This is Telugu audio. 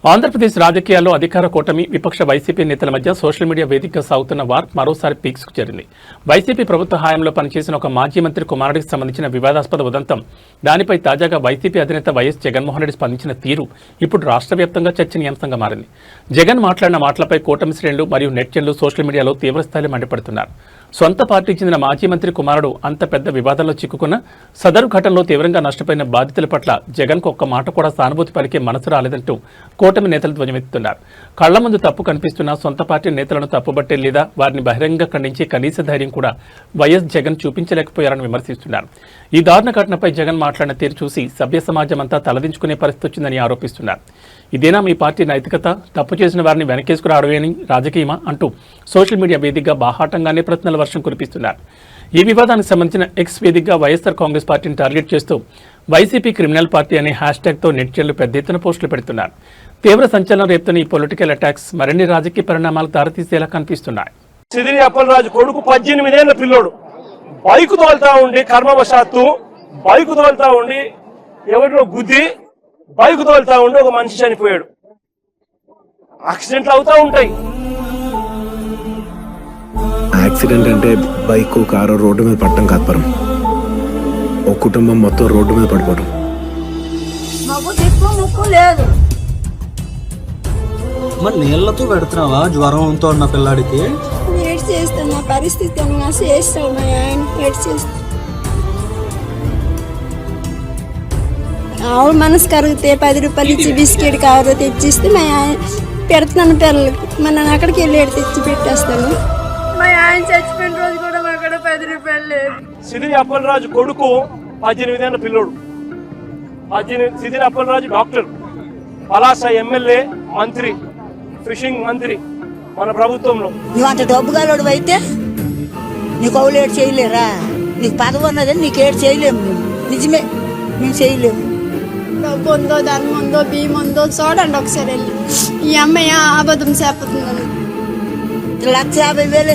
ఆంధ్రప్రదేశ్ రాజకీయాల్లో అధికార కూటమి విపక్ష వైసీపీ నేతల మధ్య సోషల్ మీడియా వేదికగా సాగుతున్న వార్ మరోసారి పీక్స్ కు చేరింది. వైసీపీ ప్రభుత్వ హయాంలో పనిచేసిన ఒక మాజీ మంత్రి కుమారుడికి సంబంధించిన వివాదాస్పద ఉదంతం, దానిపై తాజాగా వైసీపీ అధినేత వైఎస్ జగన్మోహన్ రెడ్డి స్పందించిన తీరు ఇప్పుడు రాష్ట్ర వ్యాప్తంగా చర్చనీయాంశంగా మారింది. జగన్ మాట్లాడిన మాటలపై కూటమి శ్రేణులు మరియు నెటిజన్లు సోషల్ మీడియాలో తీవ్రస్థాయిలో మండిపడుతున్నారు. సొంత పార్టీకి చెందిన మాజీ మంత్రి కుమారుడు అంత పెద్ద వివాదంలో చిక్కుకున్న సదరు ఘటనలో తీవ్రంగా నష్టపోయిన బాధితుల పట్ల జగన్కు ఒక్క మాట కూడా సానుభూతి పలికే మనసు రాలేదంటూ కూటమి నేతలు ధ్వజమెత్తుతున్నారు. కళ్ల ముందు తప్పు కనిపిస్తున్న సొంత పార్టీ నేతలను తప్పుబట్టే లేదా వారిని బహిరంగంగా ఖండించే కనీస ధైర్యం కూడా వైఎస్ జగన్ చూపించలేకపోయారని విమర్శిస్తున్నారు. ఈ దారుణ ఘటనపై జగన్ మాట్లాడిన తీరు చూసి సభ్య సమాజం అంతా తలదించుకునే పరిస్థితి వచ్చిందని ఆరోపిస్తున్నారు. ఇదేనా మీ పార్టీ నైతికత? తప్పు చేసిన వారిని వెనకేసుకురావడమేని రాజకీయమా అంటూ సోషల్ మీడియా వేదికగా బాహాటంగానే ప్రశ్నల వర్షం కురిపిస్తున్నారు. ఈ వివాదానికి సంబంధించిన ఎక్స్ వేదికగా వైఎస్ఆర్ కాంగ్రెస్ పార్టీని టార్గెట్ చేస్తూ వైసీపీ క్రిమినల్ పార్టీ అనే హ్యాష్ట్యాగ్తో నెటిజన్లు పెద్ద ఎత్తున పోస్టులు పెడుతున్నారు. తీవ్ర సంచలనం రేపుతున్న ఈ పొలిటికల్ అటాక్స్ మరిన్ని రాజకీయ పరిణామాలకు దారితీసేలా కనిపిస్తున్నాయి. సిదిరి అప్పలరాజు కొడుకు 18 ఏళ్ల పిల్లోడు బైకు తోలుతా ఉండి కర్మవశాత్తు బైకు తోలుతా ఉండి ఎవరిలో గుద్ది బైకు తోలుతా ఉండి ఒక మనిషి చనిపోయాడు. యాక్సిడెంట్లు అవుతా ఉంటాయి. యాక్సిడెంట్ అంటే బైక్ కారు రోడ్డు మీద పడటం కాదు పరం, ఒక కుటుంబం మొత్తం రోడ్డు మీద పడిపోవడం. మాకు దిక్కు ముక్కు లేదు. మరి నీళ్లతో పెడుతున్నావా జ్వరంతో ఉన్న పిల్లాడికి? ఏడ్ చేస్తాను, నా పరిస్థితి చేస్తాను, మా ఆయన ఏడ్ చేస్తాను. ఆవిడ మనసు కరిగితే 10 రూపాయలు ఇచ్చి బిస్కెట్ కారు తెచ్చిస్తే మా ఆయన పెడుతున్నాను పిల్లలకి. మన అక్కడికి వెళ్ళి తెచ్చి పెట్టేస్తాను. మా ఆయన చచ్చిపోయిన రోజు కూడా మా అక్కడ 10 రూపాయలు లేదు. సిదిరి అప్పలరాజు కొడుకు 18 ఏళ్ల పిల్లోడు. సిదిరి అప్పలరాజు డాక్టర్, పలాస ఎమ్మెల్యే, మంత్రి, ఫిషింగ్ మంత్రి మన ప్రభుత్వంలో. నువ్వు అంత డబ్బుగాలోడు అయితే నీకు అవులేడు చేయలేరా? నీకు పదవి ఉన్నదని నీకు ఏడు చేయలేము. నిజమే, మేము చేయలేము. డబ్బు ఉందో, ధనం ఉందో, బియ్యం ఉందో చూడండి ఒకసారి వెళ్ళి. ఈ అమ్మాయి అబద్ధం చెప్పుతుందని 1,50,000